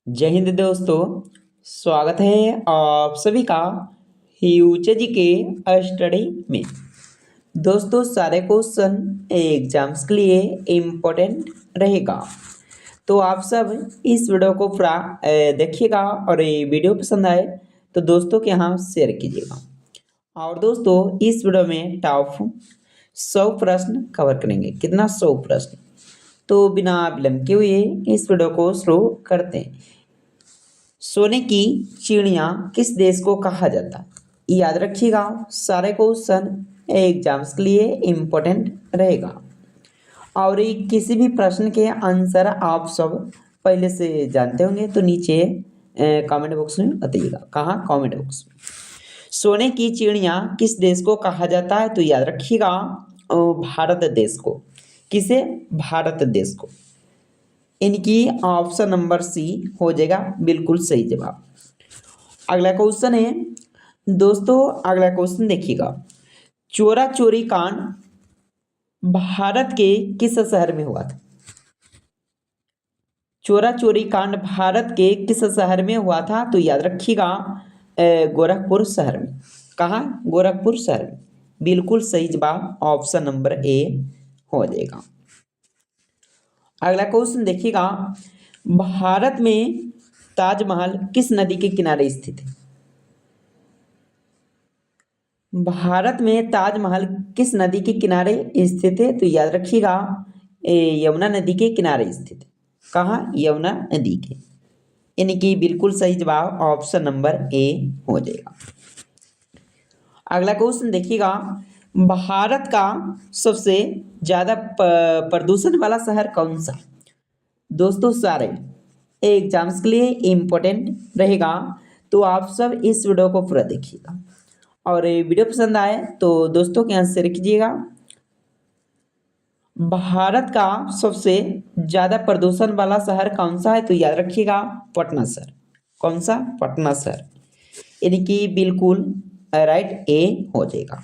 जय हिंद दोस्तों। स्वागत है आप सभी का फ्यूचर जी के स्टडी में। दोस्तों सारे क्वेश्चन एग्जाम्स के लिए इम्पोर्टेंट रहेगा, तो आप सब इस वीडियो को पूरा देखिएगा और ये वीडियो पसंद आए तो दोस्तों के यहाँ शेयर कीजिएगा। और दोस्तों इस वीडियो में टॉप 100 प्रश्न कवर करेंगे। कितना? 100 प्रश्न। तो बिना विलंब के हुए इस वीडियो को शुरू करते हैं। सोने की चिड़िया किस देश को कहा जाता है? याद रखिएगा, सारे क्वेश्चन एग्जाम्स के लिए इम्पोर्टेंट रहेगा और ये किसी भी प्रश्न के आंसर आप सब पहले से जानते होंगे तो नीचे कमेंट बॉक्स में बताइएगा। कहाँ? कमेंट बॉक्स में। सोने की चिड़िया किस देश को कहा जाता है? तो याद रखिएगा, भारत देश को। किसे? भारत देश को। इनकी ऑप्शन नंबर सी हो जाएगा बिल्कुल सही जवाब। अगला क्वेश्चन है दोस्तों, अगला क्वेश्चन देखिएगा। चोरा चोरी कांड भारत के किस शहर में हुआ था? चोरा चोरी कांड भारत के किस शहर में हुआ था? तो याद रखिएगा, गोरखपुर शहर में। कहाँ? गोरखपुर शहर में। बिल्कुल सही जवाब ऑप्शन नंबर ए हो जाएगा। अगला क्वेश्चन देखिएगा। भारत में ताजमहल किस नदी के किनारे स्थित है? भारत में ताजमहल किस नदी के किनारे स्थित है? तो याद रखिएगा, यमुना नदी के किनारे स्थित है। कहाँ? यमुना नदी के। यानी कि बिल्कुल सही जवाब ऑप्शन नंबर ए हो जाएगा। अगला क्वेश्चन देखिएगा। भारत का सबसे ज्यादा प्रदूषण वाला शहर कौन सा? दोस्तों सारे एग्जाम्स के लिए इम्पोर्टेंट रहेगा, तो आप सब इस वीडियो को पूरा देखिएगा और ये वीडियो पसंद आए तो दोस्तों के यहाँ शेयर कीजिएगा। भारत का सबसे ज्यादा प्रदूषण वाला शहर कौन सा है? तो याद रखिएगा, पटना शहर। कौन सा? पटना शहर। यानी कि बिल्कुल राइट ए हो जाएगा।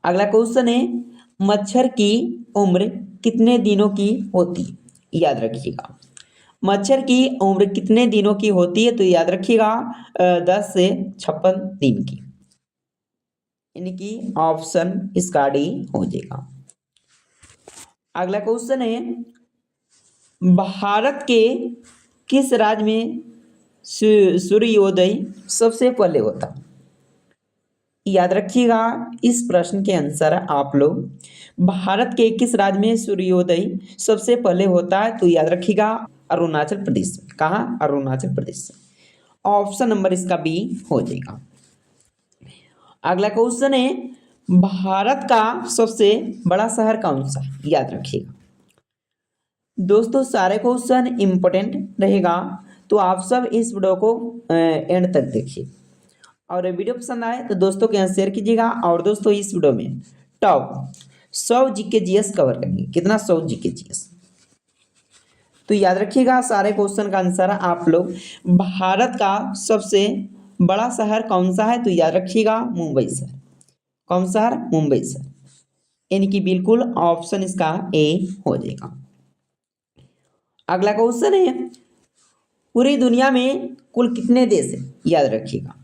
अगला क्वेश्चन है, मच्छर की उम्र कितने दिनों की होती है? याद रखिएगा, मच्छर की उम्र कितने दिनों की होती है? तो याद रखिएगा, 10 से 56 दिन की। यानी कि ऑप्शन इसका डी हो जाएगा। अगला क्वेश्चन है, भारत के किस राज्य में सूर्योदय सबसे पहले होता है? याद रखिएगा, इस प्रश्न के आंसर आप लोग भारत के किस राज्य में सूर्योदय सबसे पहले होता है? तो याद रखिएगा, अरुणाचल प्रदेश। कहाँ? अरुणाचल प्रदेश। ऑप्शन नंबर इसका बी हो जाएगा। अगला क्वेश्चन है, भारत का सबसे बड़ा शहर कौन सा? याद रखिएगा। दोस्तों सारे क्वेश्चन इंपॉर्टेंट रहेगा, तो आप सब इस वीडियो को एंड तक देखिए और वीडियो पसंद आए तो दोस्तों के यहाँ शेयर कीजिएगा। और दोस्तों इस वीडियो में टॉप 100 जीके जीएस कवर करेंगे। कितना? 100 जीके जीएस। तो याद रखिएगा, सारे क्वेश्चन का आंसर आप लोग, भारत का सबसे बड़ा शहर कौन सा है? तो याद रखिएगा, मुंबई शहर। कौन शहर? मुंबई शहर। यानी कि बिल्कुल ऑप्शन इसका ए हो जाएगा। अगला क्वेश्चन है, पूरी दुनिया में कुल कितने देश है? याद रखिएगा,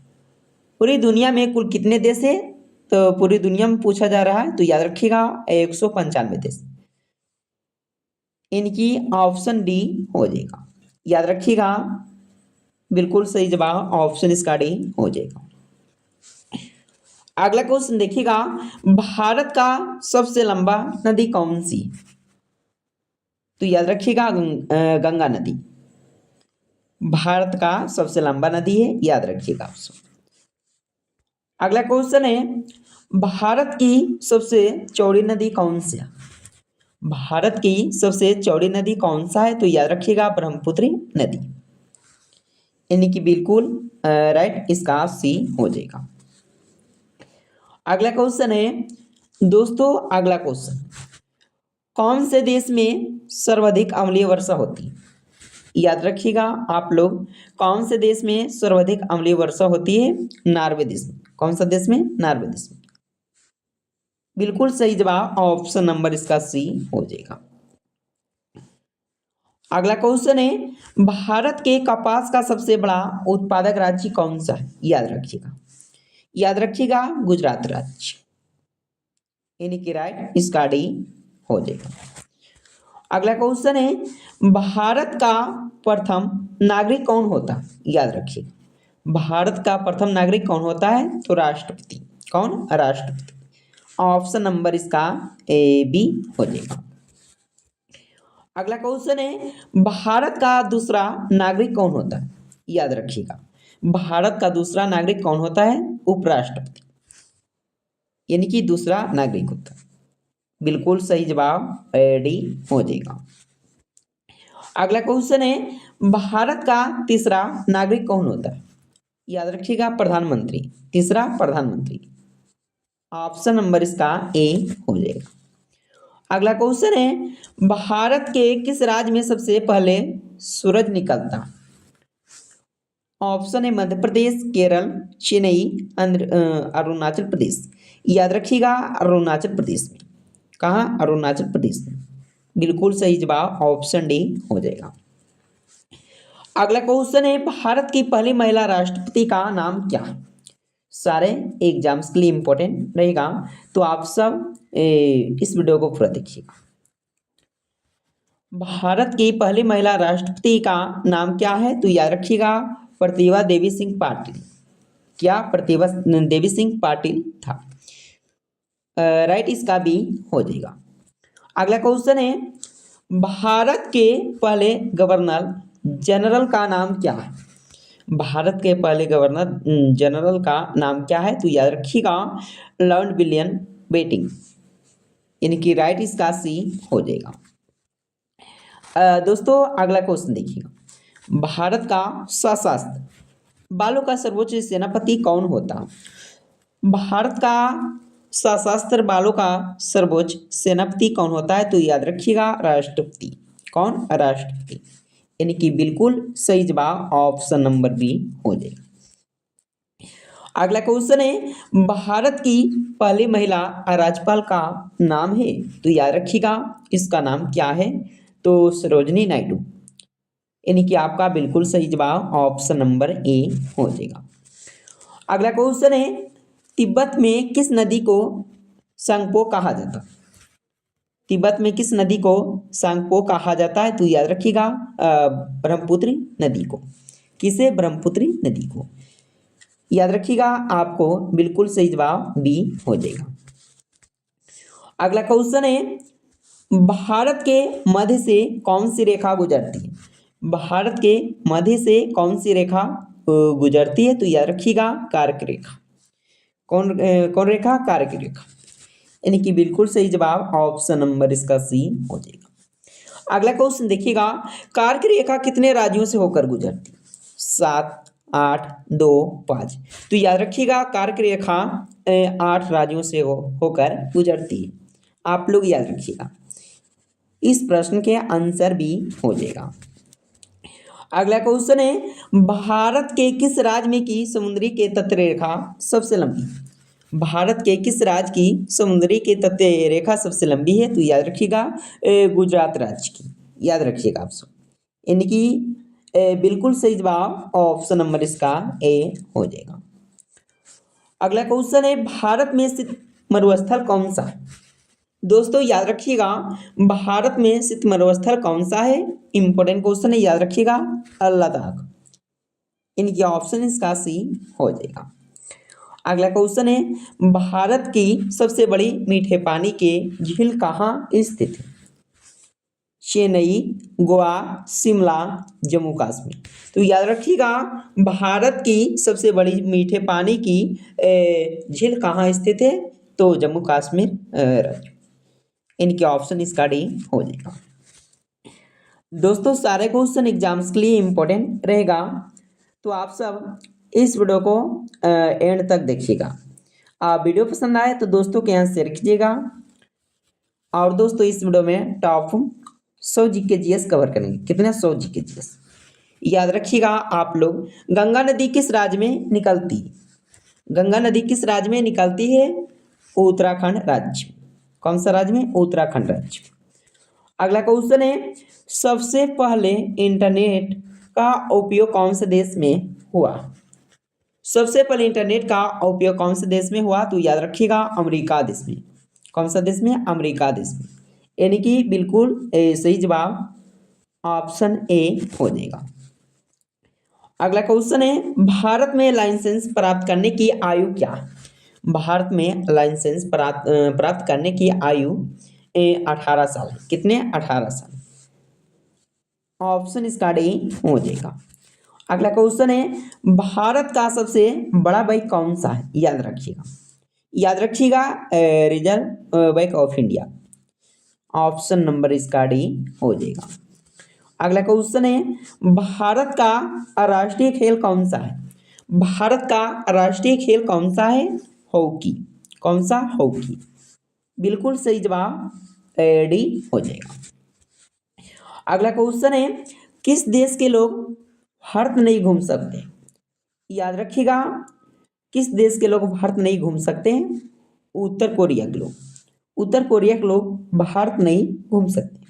पूरी दुनिया में कुल कितने देश है? तो पूरी दुनिया में पूछा जा रहा है, तो याद रखिएगा 195 देश। इनकी ऑप्शन डी हो जाएगा। याद रखिएगा, बिल्कुल सही जवाब ऑप्शन इसका डी हो जाएगा। अगला क्वेश्चन देखिएगा, भारत का सबसे लंबा नदी कौन सी? तो याद रखिएगा, गंगा नदी भारत का सबसे लंबा नदी है। याद रखिएगा आप सब। अगला क्वेश्चन है, भारत की सबसे चौड़ी नदी कौन सी है? भारत की सबसे चौड़ी नदी कौन सा है? तो याद रखिएगा, ब्रह्मपुत्र नदी। यानी कि बिल्कुल राइट इसका सी हो जाएगा। अगला क्वेश्चन है दोस्तों, अगला क्वेश्चन, कौन से देश में सर्वाधिक अम्लीय वर्षा होती है? याद रखिएगा आप लोग, कौन से देश में सर्वाधिक अम्लीय वर्षा होती है? नॉर्वे देश में। कौन सा देश में? नॉर्वे देश में। बिल्कुल सही जवाब ऑप्शन नंबर इसका सी हो जाएगा। अगला क्वेश्चन है भारत के कपास का सबसे बड़ा उत्पादक राज्य कौन सा है? याद रखिएगा गुजरात राज्य, यानी कि राइट इसका डी हो जाएगा। अगला क्वेश्चन है भारत का प्रथम नागरिक कौन होता है? याद रखिए भारत का प्रथम नागरिक कौन होता है? तो राष्ट्रपति। कौन? राष्ट्रपति। ऑप्शन नंबर इसका ए बी हो जाएगा। अगला क्वेश्चन है भारत का दूसरा नागरिक कौन होता है? याद रखिएगा भारत का दूसरा नागरिक कौन होता है? उपराष्ट्रपति, यानी कि दूसरा नागरिक होता है। बिल्कुल सही जवाब डी हो जाएगा। अगला क्वेश्चन है भारत का तीसरा नागरिक कौन होता है? याद रखिएगा प्रधानमंत्री। तीसरा प्रधानमंत्री। ऑप्शन नंबर इसका ए हो जाएगा। अगला क्वेश्चन है भारत के किस राज्य में सबसे पहले सूरज निकलता? ऑप्शन है मध्य प्रदेश, केरल, चेन्नई, अरुणाचल प्रदेश। याद रखिएगा अरुणाचल प्रदेश में। कहाँ? अरुणाचल प्रदेश में। बिल्कुल सही जवाब ऑप्शन डी हो जाएगा। अगला क्वेश्चन है भारत की पहली महिला राष्ट्रपति का नाम क्या है? सारे एग्जाम्स के लिए इंपॉर्टेंट रहेगा, तो आप सब इस वीडियो को पूरा देखिएगा। भारत की पहली महिला राष्ट्रपति का नाम क्या है? तो याद रखिएगा प्रतिभा देवी सिंह पाटिल। क्या? प्रतिभा देवी सिंह पाटिल था। राइट इसका भी हो जाएगा। अगला क्वेश्चन है भारत के पहले गवर्नर जनरल का नाम क्या है? भारत के पहले गवर्नर जनरल का नाम क्या है? तो याद रखिएगा लॉर्ड विलियम बेंटिंक, यानी कि राइट इसका सी हो जाएगा। दोस्तों अगला क्वेश्चन देखिएगा भारत का सशस्त्र बालों का सर्वोच्च सेनापति कौन होता? भारत का सशस्त्र बालों का सर्वोच्च सेनापति कौन होता है? तो याद रखिएगा राष्ट्रपति। कौन? राष्ट्रपति, यानी कि बिल्कुल सही जवाब ऑप्शन नंबर बी हो जाएगा। अगला क्वेश्चन है भारत की पहली महिला राज्यपाल का नाम है? तो याद रखिएगा इसका नाम क्या है? तो सरोजिनी नायडू, यानी कि आपका बिल्कुल सही जवाब ऑप्शन नंबर ए हो जाएगा। अगला क्वेश्चन है तिब्बत में किस नदी को सांगपो कहा जाता? तिब्बत में किस नदी को सांगपो कहा जाता है? तो याद रखिएगा ब्रह्मपुत्र नदी को। किसे? ब्रह्मपुत्र नदी को। याद रखिएगा आपको बिल्कुल सही जवाब बी हो जाएगा। अगला क्वेश्चन है भारत के मध्य से कौन सी रेखा गुजरती है? भारत के मध्य से कौन सी रेखा गुजरती है? तो याद रखिएगा कारक रेखा। कौन रेखा? कारक रेखा, यानी कि बिल्कुल सही जवाब ऑप्शन नंबर इसका सी हो जाएगा। अगला क्वेश्चन देखिएगा कारक रेखा कितने राज्यों से होकर गुजरती? 7, 8, 2, 5। तो याद रखिएगा कारक रेखा 8 राज्यों से होकर गुजरती है। आप लोग याद रखिएगा इस प्रश्न के आंसर भी हो जाएगा। अगला क्वेश्चन है भारत के किस राज्य में की समुद्री के तट रेखा सबसे लंबी? भारत के किस राज्य की समुद्री के तट रेखा सबसे लंबी है? तो याद रखिएगा गुजरात राज्य की। याद रखिएगा आप सब, यानी कि बिल्कुल सही जवाब ऑप्शन नंबर इसका ए हो जाएगा। अगला क्वेश्चन है भारत में स्थित मरुस्थल कौन सा है? दोस्तों याद रखिएगा भारत में स्थित मरुस्थल कौन सा है? इंपॉर्टेंट क्वेश्चन है, याद रखिएगा लद्दाख, इनकी ऑप्शन इसका सी हो जाएगा। अगला क्वेश्चन है भारत की सबसे बड़ी मीठे पानी के झील कहाँ स्थित है? चेन्नई, गोवा, शिमला, जम्मू कश्मीर। तो याद रखिएगा भारत की सबसे बड़ी मीठे पानी की झील कहाँ स्थित है? तो जम्मू कश्मीर राज्य, इनके ऑप्शन इसका डी हो जाएगा। दोस्तों सारे क्वेश्चन एग्जाम्स के लिए इंपॉर्टेंट रहेगा, तो आप सब इस वीडियो को एंड तक देखिएगा। वीडियो पसंद आए तो दोस्तों के यहाँ शेयर कीजिएगा। और दोस्तों इस वीडियो में टॉप 100 जीके जीएस कवर करेंगे। कितने? 100 जीके जीएस। याद रखिएगा आप लोग गंगा नदी किस राज्य में निकलती है? गंगा नदी किस राज्य में निकलती है? उत्तराखंड राज्य। कौन सा राज्य में? उत्तराखंड राज्य। अगला क्वेश्चन है, सबसे पहले इंटरनेट का उपयोग कौन से देश में हुआ? सबसे पहले इंटरनेट का उपयोग कौन से देश में हुआ? तो याद रखिएगा अमेरिका देश में। कौन सा देश में? अमेरिका देश में। यानी कि बिल्कुल सही जवाब ऑप्शन ए हो जाएगा। अगला क्वेश्चन है, भारत में लाइसेंस प्राप्त करने की आयु क्या है? भारत में लाइसेंस प्राप्त करने की आयु 18 साल है। कितने? 18 साल। ऑप्शन इसका डी हो जाएगा। अगला क्वेश्चन है, भारत का सबसे बड़ा बैंक कौन सा है? याद रखिएगा, याद रखिएगा reserve bank of India. Option number इसका डी हो जाएगा। अगला क्वेश्चन है, भारत का राष्ट्रीय खेल कौन सा है? भारत का राष्ट्रीय खेल कौन सा है? हॉकी। कौन सा? हॉकी। बिल्कुल सही जवाब डी हो जाएगा। अगला क्वेश्चन है, किस देश के लोग भारत नहीं घूम सकते? याद रखिएगा, किस देश के लोग भारत नहीं घूम सकते हैं? उत्तर कोरिया के लोग। उत्तर कोरिया के लोग भारत नहीं घूम सकते।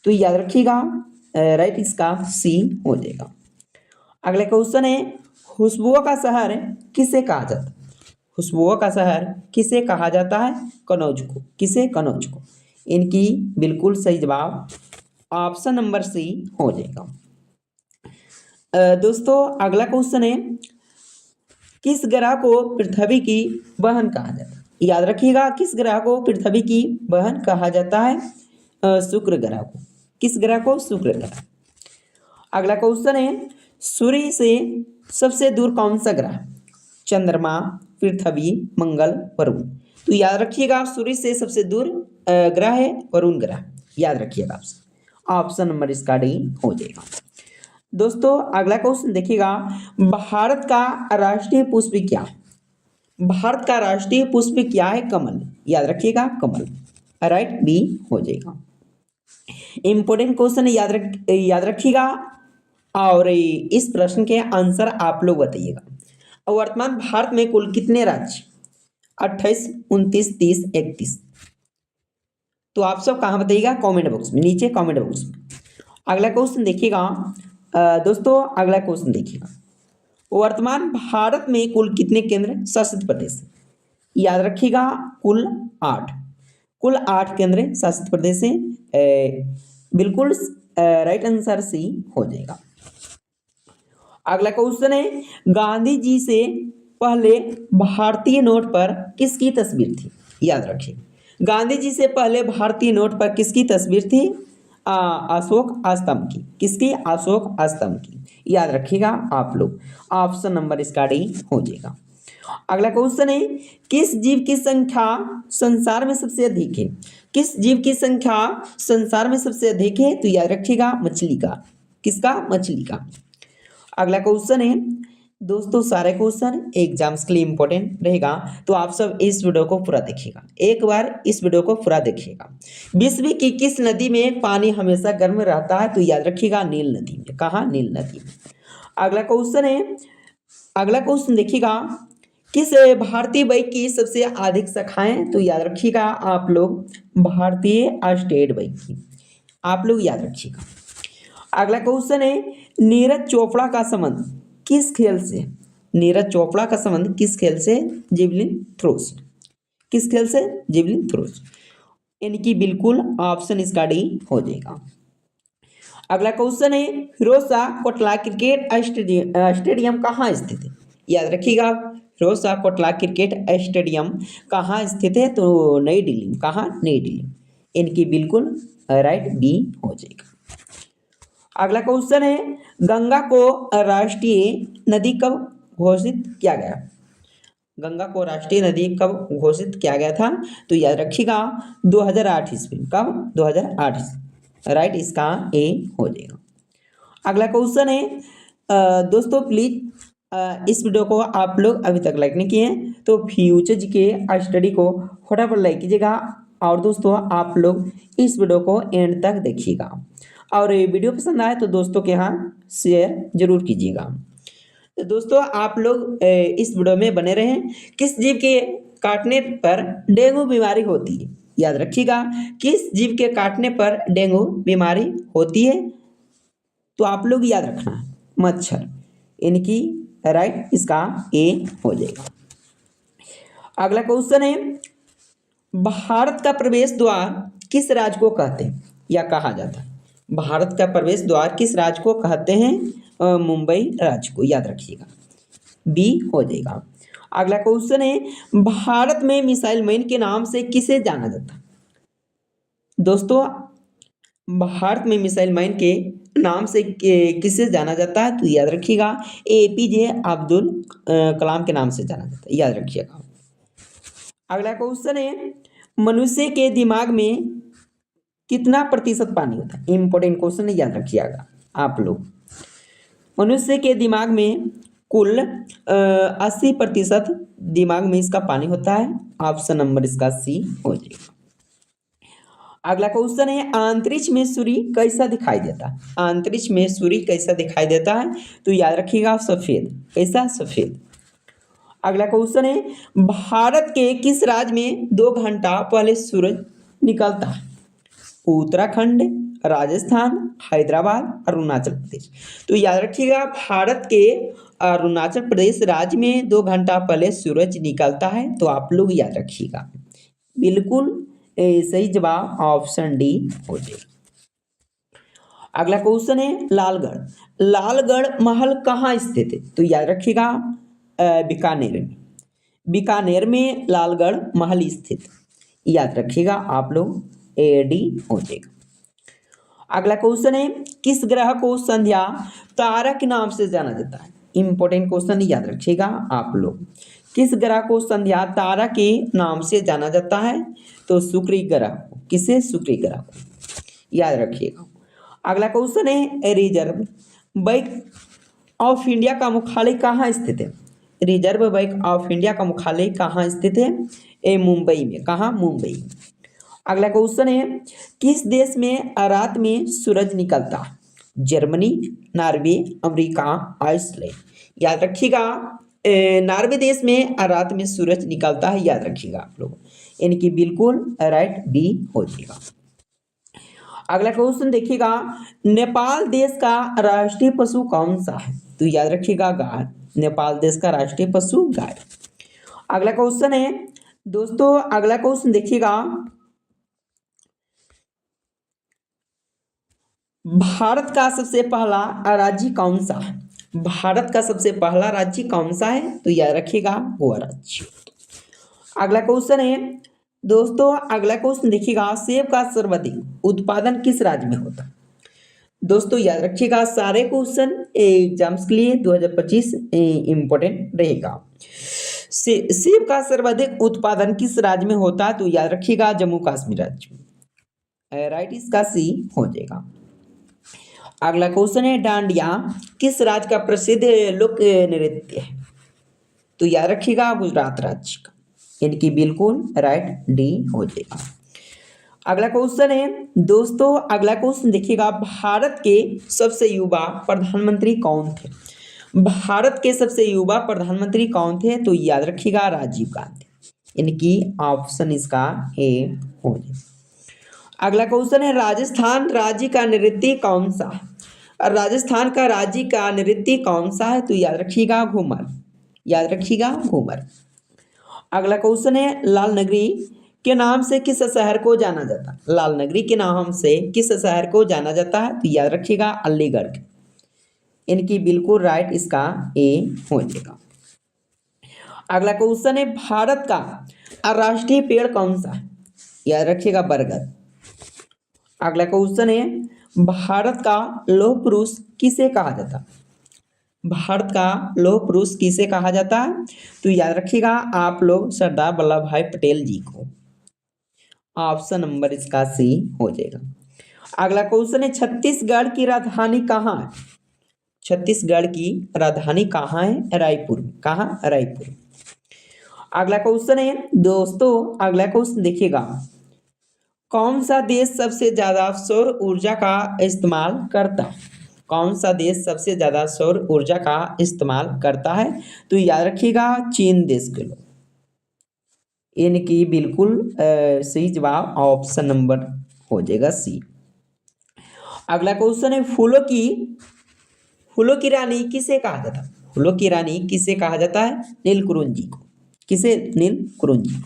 तो याद रखिएगा राइट इसका सी हो जाएगा। अगला क्वेश्चन है, खुशबुओं का शहर किसे कहा जाता है? खुशबुओं का शहर किसे कहा जाता है? कनौज को। किसे? कनौज को। इनकी बिल्कुल सही जवाब ऑप्शन नंबर सी हो जाएगा। दोस्तों अगला क्वेश्चन है, किस ग्रह को पृथ्वी की बहन कहा जाता है? याद रखिएगा, किस ग्रह को पृथ्वी की बहन कहा जाता है? शुक्र ग्रह को। किस ग्रह को? शुक्र ग्रह। अगला क्वेश्चन है, सूर्य से सबसे दूर कौन सा ग्रह? चंद्रमा, पृथ्वी, मंगल, वरुण। तो याद रखिएगा, सूर्य से सबसे दूर ग्रह है वरुण ग्रह। याद रखिएगा, ऑप्शन नंबर इसका डी हो जाएगा। दोस्तों अगला क्वेश्चन देखिएगा, भारत का राष्ट्रीय पुष्प क्या है? भारत का राष्ट्रीय पुष्प क्या है? कमल। याद रखिएगा, कमल। राइट बी हो जाएगा। इंपॉर्टेंट क्वेश्चन याद रखिएगा और इस प्रश्न के आंसर आप लोग बताइएगा। वर्तमान भारत में कुल कितने राज्य? 28, 29, 30, 31। तो आप सब कहाँ बताइएगा? कमेंट बॉक्स में, नीचे कमेंट बॉक्स में। अगला क्वेश्चन देखिएगा दोस्तों, अगला क्वेश्चन देखिएगा, वर्तमान भारत में कुल कितने केंद्र शासित प्रदेश? याद रखिएगा, कुल 8। कुल 8 केंद्र शासित प्रदेश है। बिल्कुल राइट आंसर सी हो जाएगा। अगला क्वेश्चन है, गांधी जी से पहले भारतीय नोट पर किसकी तस्वीर थी? याद रखिए, गांधी जी से पहले भारतीय नोट पर किसकी तस्वीर थी? अशोक स्तंभ की। किसकी? अशोक स्तंभ की। याद रखिएगा आप लोग, ऑप्शन नंबर इसका डी हो जाएगा। अगला क्वेश्चन है, किस जीव की संख्या संसार में सबसे अधिक है? किस जीव की संख्या संसार में सबसे अधिक है? तो याद रखिएगा, मछली का। किसका? मछली का। अगला क्वेश्चन है, दोस्तों सारे क्वेश्चन एग्जाम्स के लिए इंपॉर्टेंट रहेगा, तो आप सब इस वीडियो को पूरा देखिएगा। एक बार इस वीडियो को पूरा देखिएगा। विश्व की किस नदी में पानी हमेशा गर्म रहता है? तो याद रखिएगा, नील नदी में। कहाँ? नील नदी में। अगला क्वेश्चन है, अगला क्वेश्चन देखिएगा, किस भारतीय बैंक की सबसे अधिक शाखाएं? तो याद रखिएगा आप लोग, भारतीय स्टेट बैंक की। आप लोग याद रखिएगा। अगला क्वेश्चन है, नीरज चोपड़ा का संबंध किस खेल से? नीरज चोपड़ा का संबंध किस खेल से? जेवलिन थ्रो से। किस खेल से? जेवलिन थ्रो से। इनकी बिल्कुल ऑप्शन इसका डी हो जाएगा। अगला क्वेश्चन है, फिरोज शाह कोटला क्रिकेट स्टेडियम कहाँ स्थित है? याद रखिएगा, फिरोज शाह कोटला क्रिकेट स्टेडियम कहाँ स्थित है? तो नई दिल्ली में। कहाँ? नई दिल्ली। इनकी बिल्कुल राइट बी हो जाएगा। अगला क्वेश्चन है, गंगा को राष्ट्रीय नदी कब घोषित किया गया? गंगा को राष्ट्रीय नदी कब घोषित किया गया था? तो याद रखिएगा, 2008 ईस्वी। कब? 2008 ईस्वी। राइट इसका ए हो जाएगा। अगला क्वेश्चन है, दोस्तों प्लीज इस वीडियो को आप लोग अभी तक लाइक नहीं किए हैं तो फ्यूचर जी के स्टडी को फटाफट लाइक कीजिएगा। और दोस्तों आप लोग इस वीडियो को एंड तक देखिएगा, और वीडियो पसंद आए तो दोस्तों के यहाँ शेयर जरूर कीजिएगा। तो दोस्तों आप लोग इस वीडियो में बने रहें। किस जीव के काटने पर डेंगू बीमारी होती है? याद रखिएगा, किस जीव के काटने पर डेंगू बीमारी होती है? तो आप लोग याद रखना, मच्छर। इनकी राइट इसका ए हो जाएगा। अगला क्वेश्चन है, भारत का प्रवेश द्वार किस राज्य को कहते हैं या कहा जाता है? भारत का प्रवेश द्वार किस राज्य को कहते हैं? मुंबई राज्य को, याद रखिएगा, बी हो जाएगा। अगला क्वेश्चन है, भारत में मिसाइल मैन के नाम से किसे जाना जाता है? दोस्तों, भारत में मिसाइल मैन के नाम से किसे जाना जाता है? तो याद रखिएगा, एपीजे अब्दुल कलाम के नाम से जाना जाता है, याद रखिएगा। अगला क्वेश्चन है, मनुष्य के दिमाग में कितना प्रतिशत पानी होता है? इंपॉर्टेंट क्वेश्चन है, याद रखिएगा आप लोग। मनुष्य के दिमाग में कुल 80% दिमाग में इसका पानी होता है। ऑप्शन नंबर इसका सी हो जाएगा। अगला क्वेश्चन है, अंतरिक्ष में सूर्य कैसा दिखाई देता है? अंतरिक्ष में सूर्य कैसा दिखाई देता है? तो याद रखिएगा, सफेद। कैसा? सफेद। अगला क्वेश्चन है, भारत के किस राज्य में 2 घंटा पहले सूरज निकलता है? उत्तराखंड, राजस्थान, हैदराबाद, अरुणाचल प्रदेश। तो याद रखिएगा, भारत के अरुणाचल प्रदेश राज्य में 2 घंटा पहले सूरज निकलता है। तो आप लोग याद रखिएगा, बिल्कुल सही जवाब ऑप्शन डी हो जाएगा। अगला क्वेश्चन है, लालगढ़। लालगढ़ महल कहाँ स्थित है? तो याद रखिएगा, बीकानेर में। बीकानेर में लालगढ़ महल स्थित, याद रखिएगा आप लोग, ए डी हो जाएगा। अगला क्वेश्चन है, किस ग्रह को संध्या तारा के नाम से जाना जाता है? इंपॉर्टेंट क्वेश्चन, याद रखिएगा आप लोग। किस ग्रह को संध्या तारा के नाम से जाना जाता है? तो शुक्र ग्रह। किसे? शुक्र ग्रह को, याद रखिएगा। अगला क्वेश्चन है, रिजर्व बैंक ऑफ इंडिया का मुख्यालय कहाँ स्थित है? रिजर्व बैंक ऑफ इंडिया का मुख्यालय कहाँ स्थित है? ए मुंबई में। कहाँ? मुंबई। अगला क्वेश्चन है, किस देश में रात में सूरज निकलता है? Germany, Norway, America, Iceland. याद रखिएगा, नॉर्वे देश में रात में सूरज निकलता है, याद रखिएगा आप लोग। इनकी बिल्कुल राइट बी हो जाएगा। अगला क्वेश्चन देखिएगा, नेपाल देश का राष्ट्रीय पशु कौन सा है? तो याद रखिएगा, गाय। नेपाल देश का राष्ट्रीय पशु गाय। अगला क्वेश्चन है दोस्तों, अगला क्वेश्चन देखिएगा, भारत का सबसे पहला राज्य कौन सा है? भारत का सबसे पहला राज्य कौन सा है? तो याद रखिएगा, गोवा राज्य। अगला क्वेश्चन है दोस्तों, अगला क्वेश्चन देखिएगा, सेब का सर्वाधिक उत्पादन किस राज्य में होता है? दोस्तों याद रखिएगा, सारे क्वेश्चन एग्जाम्स के लिए 2025 इंपॉर्टेंट रहेगा। सेब का सर्वाधिक उत्पादन किस राज्य में होता है? तो याद रखिएगा, जम्मू कश्मीर राज्य में। राइट इसका सी हो जाएगा। अगला क्वेश्चन है, डांडिया किस राज्य का प्रसिद्ध लोक नृत्य है? तो याद रखिएगा, गुजरात राज्य का। इनकी बिल्कुल राइट डी हो जाएगा। अगला क्वेश्चन है दोस्तों, अगला क्वेश्चन देखिएगा, भारत के सबसे युवा प्रधानमंत्री कौन थे? भारत के सबसे युवा प्रधानमंत्री कौन थे? तो याद रखिएगा, राजीव गांधी। इनकी ऑप्शन इसका ए हो जाएगा। अगला क्वेश्चन है, राजस्थान राज्य का नृत्य कौन सा है? राजस्थान का राज्य का नृत्य कौन सा है? तो याद रखिएगा, घूमर। याद रखिएगा, घूमर। अगला क्वेश्चन है, लाल नगरी के नाम से किस शहर को जाना जाता है? लाल नगरी के नाम से किस शहर को जाना जाता है? तो याद रखिएगा, अलीगढ़। इनकी बिल्कुल राइट इसका ए हो जाएगा। अगला क्वेश्चन है, भारत का राष्ट्रीय पेड़ कौन सा है? याद रखिएगा, बरगद। अगला क्वेश्चन है, भारत का लौह पुरुष किसे कहा जाता है? भारत का लौह पुरुष किसे कहा जाता है? तो याद रखिएगा आप लोग, सरदार वल्लभ भाई पटेल जी को। ऑप्शन नंबर इसका सी हो जाएगा। अगला क्वेश्चन है, छत्तीसगढ़ की राजधानी कहाँ है? छत्तीसगढ़ की राजधानी कहाँ है? रायपुर। कहाँ? रायपुर। अगला क्वेश्चन है दोस्तों, अगला क्वेश्चन देखिएगा, कौन सा देश सबसे ज्यादा सौर ऊर्जा का इस्तेमाल करता है? कौन सा देश सबसे ज्यादा सौर ऊर्जा का इस्तेमाल करता है? तो याद रखिएगा, चीन देश के लोग। यानी कि बिल्कुल सही जवाब ऑप्शन नंबर हो जाएगा सी। अगला क्वेश्चन है, फूलों की रानी किसे कहा जाता है? फूलों की रानी किसे कहा जाता है? नीलकुरुंजी को। किसे? नीलकुरुंजी।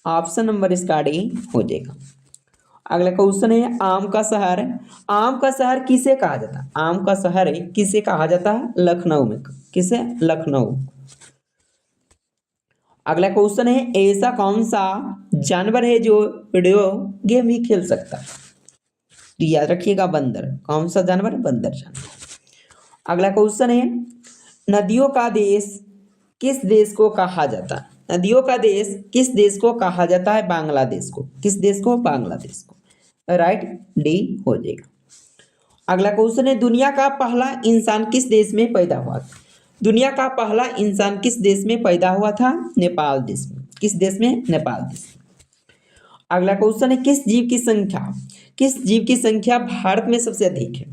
ऑप्शन नंबर इसका डी हो जाएगा। अगला क्वेश्चन है, आम का शहर किसे कहा जाता है? आम का शहर किसे कहा जाता है? लखनऊ में। किसे? लखनऊ। अगला क्वेश्चन है, ऐसा कौन सा जानवर है जो वीडियो गेम भी खेल सकता है? तो याद रखिएगा बंदर। कौन सा जानवर? बंदर जानवर। अगला क्वेश्चन है, नदियों का देश किस देश को कहा जाता है? नदियों का देश किस देश को कहा जाता है? बांग्लादेश को। किस देश को? बांग्लादेश को। राइट, डी हो जाएगा। अगला क्वेश्चन है, दुनिया का पहला इंसान किस देश में पैदा हुआ था? दुनिया का पहला इंसान किस देश में पैदा हुआ था? नेपाल देश में। किस देश में? नेपाल देश में। अगला क्वेश्चन है, किस जीव की संख्या भारत में सबसे अधिक है?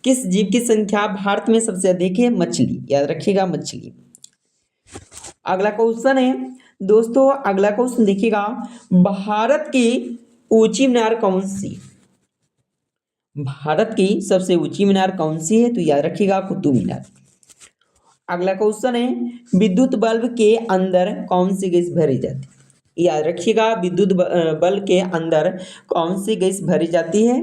किस जीव की संख्या भारत में सबसे अधिक है? मछली। याद रखिएगा, मछली। अगला क्वेश्चन है दोस्तों, अगला क्वेश्चन देखिएगा, भारत की ऊंची मीनार कौन सी? भारत की सबसे ऊंची मीनार कौन सी है? तो याद रखिएगा, कुतुब मीनार। अगला क्वेश्चन है, विद्युत बल्ब के अंदर कौन सी गैस भरी जाती है? याद रखिएगा, विद्युत बल्ब के अंदर कौन सी गैस भरी जाती है?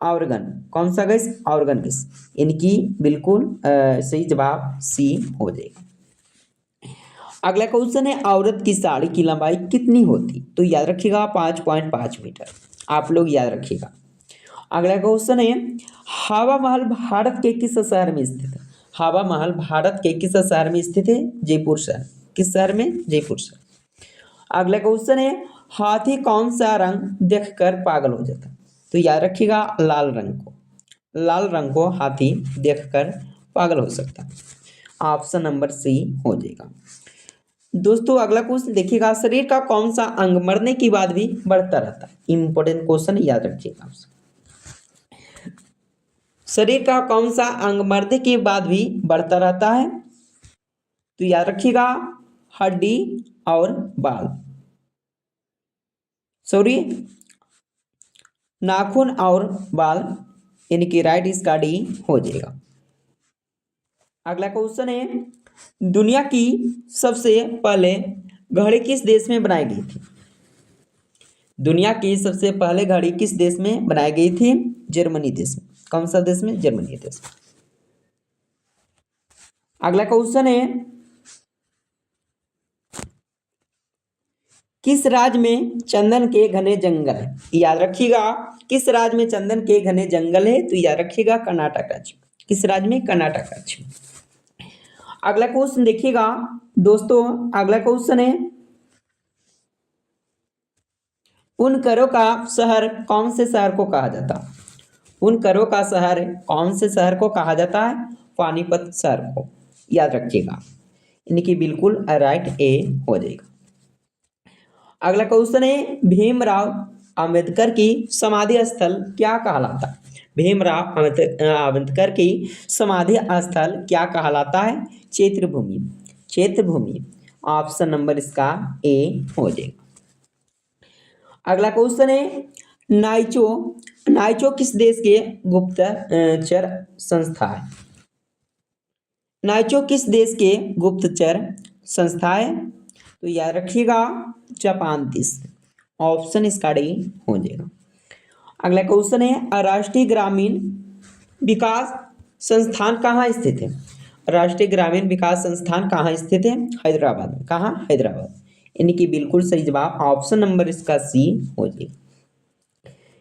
आर्गन। कौन सा गैस? Argon gas. इनकी बिल्कुल सही जवाब सी हो जाएगा। अगला क्वेश्चन है, औरत की साड़ी की लंबाई कितनी होती? तो याद रखिएगा 5.5 मीटर। आप लोग याद रखिएगा। अगला क्वेश्चन है, हवा महल भारत के किस शहर में स्थित है? हवा महल भारत के किस शहर में स्थित है? जयपुर शहर। किस शहर में? जयपुर शहर। अगला क्वेश्चन है, हाथी कौन सा रंग देखकर पागल हो जाता है? तो याद रखिएगा, लाल रंग को। लाल रंग को हाथी देखकर पागल हो सकता है। ऑप्शन नंबर सी हो जाएगा। दोस्तों अगला क्वेश्चन देखिएगा, शरीर का कौन सा अंग मरने के बाद भी बढ़ता रहता है? इंपॉर्टेंट क्वेश्चन, याद रखिएगा। शरीर का कौन सा अंग मरने के बाद भी बढ़ता रहता है? तो याद रखिएगा, हड्डी और बाल। सॉरी, नाखून और बाल। यानी कि राइट इसका डी हो जाएगा। अगला क्वेश्चन है, दुनिया की सबसे पहले घड़ी किस देश में बनाई गई थी? दुनिया की सबसे पहले घड़ी किस देश में बनाई गई थी? जर्मनी देश में। कौन सा देश में? जर्मनी देश में। अगला क्वेश्चन है, किस राज्य में चंदन के घने जंगल है? याद रखिएगा, किस राज्य में चंदन के घने जंगल है? तो याद रखिएगा, कर्नाटक राज्य। किस राज्य में? कर्नाटक राज्य में। अगला क्वेश्चन देखिएगा दोस्तों, अगला क्वेश्चन है, उन करों का शहर कौन से शहर को कहा जाता है? उन करों का शहर कौन से शहर को कहा जाता है? पानीपत शहर को। याद रखिएगा, इनकी बिल्कुल राइट ए हो जाएगा। अगला क्वेश्चन है, भीमराव अंबेडकर की समाधि स्थल क्या कहलाता है? भीमराव अंबेडकर की समाधि स्थल क्या कहलाता है? क्षेत्रभूमि। क्षेत्रभूमि। ऑप्शन नंबर इसका ए हो जाएगा। अगला क्वेश्चन है, नाइचो नाइचो किस देश के गुप्तचर संस्था है? नाइचो किस देश के गुप्तचर संस्था है? तो याद रखिएगा, जापान देश। ऑप्शन इसका डी हो जाएगा। अगला क्वेश्चन है, राष्ट्रीय ग्रामीण विकास संस्थान कहाँ स्थित है? राष्ट्रीय ग्रामीण विकास संस्थान कहाँ स्थित है? हैदराबाद में। कहाँ? हैदराबाद। इनकी बिल्कुल सही जवाब ऑप्शन नंबर इसका सी हो जाएगा।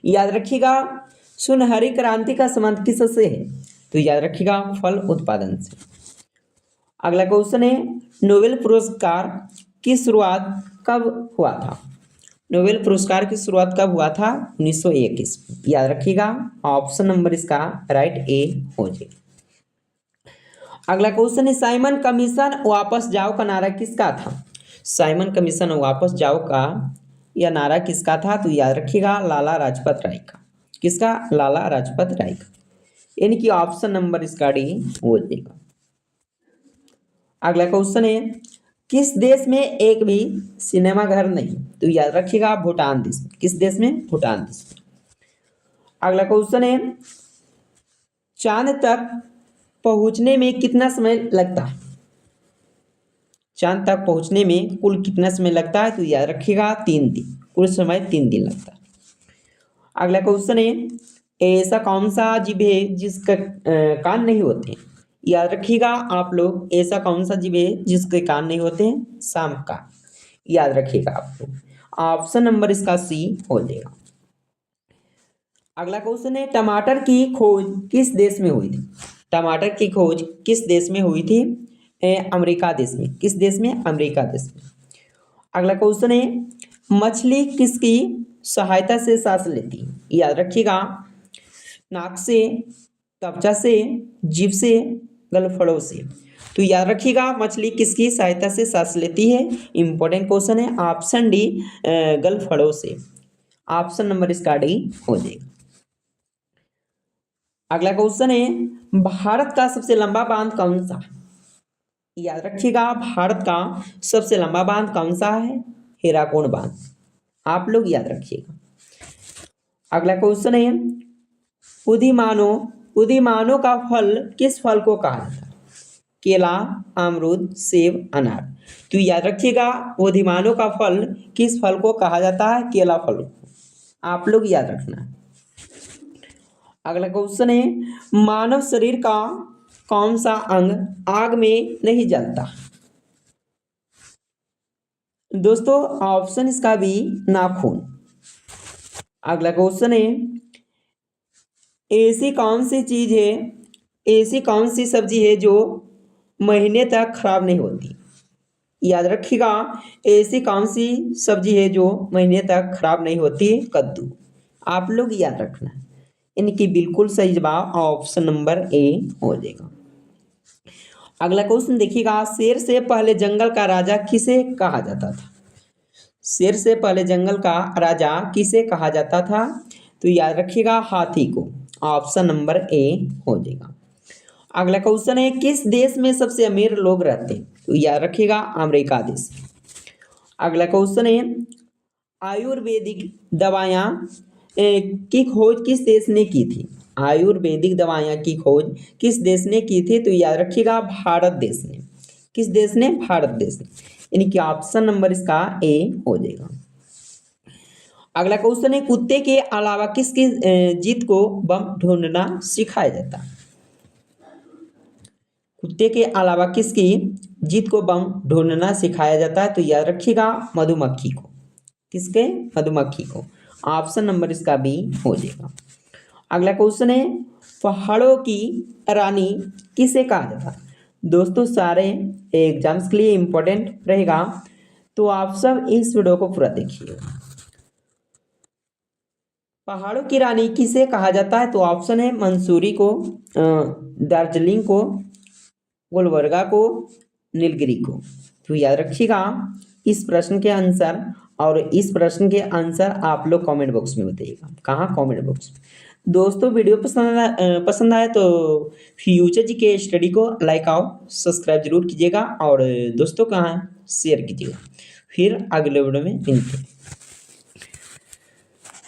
याद रखिएगा, सुनहरी क्रांति का संबंध किससे है? तो याद रखिएगा, फल उत्पादन से। अगला क्वेश्चन है, नोबेल पुरस्कार की शुरुआत कब हुआ था? नोबेल पुरस्कार की शुरुआत कब हुआ था? 1921। याद रखिएगा, ऑप्शन नंबर इसका राइट ए हो जाएगा। अगला क्वेश्चन है, साइमन कमीशन वापस जाओ का नारा किसका था? साइमन कमीशन वापस जाओ का यह नारा किसका था? तो याद रखिएगा, लाला लाजपत राय का। किसका? लाला लाजपत राय का। यानी कि ऑप्शन नंबर इसका डी हो जाएगा। अगला क्वेश्चन है, किस देश में एक भी सिनेमा घर नहीं? तो याद रखिएगा भूटान देश में। किस देश में? भूटान देश में। अगला क्वेश्चन है, चांद तक पहुंचने में कितना समय लगता है? चांद तक पहुंचने में कुल कितना समय लगता है? तो याद रखिएगा 3 दिन। कुल समय 3 दिन लगता है। अगला क्वेश्चन है, ऐसा कौन सा जीव है जिसका कान नहीं होते? याद रखिएगा आप लोग, ऐसा कौन सा जीव है जिसके कान नहीं होते हैं? सांप का। याद रखिएगा आप लोग। ऑप्शन नंबर इसका सी हो जाएगा। अगला क्वेश्चन है, टमाटर की खोज किस देश में हुई थी? टमाटर की खोज किस देश में हुई थी? अमेरिका देश में। किस देश में? अमेरिका देश में। अगला क्वेश्चन है, मछली किसकी सहायता से सांस लेती है? याद रखिएगा, नाक से, त्वचा से, जीभ से, गलफड़ों से। तो याद रखिएगा मछली किसकी सहायता से सांस लेती है? इंपॉर्टेंट क्वेश्चन है। ऑप्शन डी, गलफड़ों से। ऑप्शन नंबर इसका डी हो जाएगा। अगला क्वेश्चन है, भारत का सबसे लंबा बांध कौन सा? याद रखिएगा भारत का सबसे लंबा बांध कौन सा है? हीराकुंड बांध। आप लोग याद रखिएगा। अगला क्वेश्चन है, उदीमानो उदीमानो का फल किस फल को कहा जाता है? केला, अमरूद, सेब, अनार। तो याद रखिएगा उदीमानो का फल किस फल को कहा जाता है? केला फल को। आप लोग याद रखना। अगला क्वेश्चन है, मानव शरीर का कौन सा अंग आग में नहीं जलता? दोस्तों ऑप्शन इसका भी नाखून। अगला क्वेश्चन है, ऐसी कौन सी चीज है, ऐसी कौन सी सब्जी है जो महीने तक खराब नहीं होती? याद रखिएगा ऐसी कौन सी सब्जी है जो महीने तक खराब नहीं होती? कद्दू। आप लोग याद रखना। इनकी बिल्कुल सही जवाब ऑप्शन नंबर ए हो जाएगा। अगला क्वेश्चन देखिएगा, शेर से पहले जंगल का राजा किसे कहा जाता था? शेर से पहले जंगल का राजा किसे कहा जाता था? तो याद रखिएगा हाथी को। ऑप्शन नंबर ए हो जाएगा। अगला क्वेश्चन है, किस देश में सबसे अमीर लोग रहते हैं? तो याद रखिएगा अमेरिका देश। अगला क्वेश्चन है, आयुर्वेदिक दवायां की खोज किस देश ने की थी? आयुर्वेदिक दवायां की खोज किस देश ने की थी? तो याद रखिएगा भारत देश ने। किस देश ने? भारत देश ने। यानी कि ऑप्शन नंबर इसका ए हो जाएगा। अगला क्वेश्चन है, कुत्ते के अलावा किसकी जीत को बम ढूंढना सिखाया जाता है? कुत्ते के अलावा किसकी जीत को बम ढूंढना सिखाया जाता है? तो याद रखिएगा मधुमक्खी को। किसके? मधुमक्खी को। ऑप्शन नंबर इसका बी हो जाएगा। अगला क्वेश्चन है, पहाड़ों की रानी किसे कहा जाता है? दोस्तों सारे एग्जाम्स के लिए इंपॉर्टेंट रहेगा, तो आप सब इस वीडियो को पूरा देखिएगा। पहाड़ों की रानी किसे कहा जाता है? तो ऑप्शन है मंसूरी को, दार्जिलिंग को, गुलबर्गा को, नीलगिरी को। तो याद रखिएगा इस प्रश्न के आंसर, और इस प्रश्न के आंसर आप लोग कमेंट बॉक्स में बताइएगा। कहाँ? कमेंट बॉक्स में। दोस्तों वीडियो पसंद आए तो फ्यूचर जी के स्टडी को लाइक और सब्सक्राइब जरूर कीजिएगा, और दोस्तों कहाँ शेयर कीजिएगा। फिर अगले वीडियो में मिलते हैं।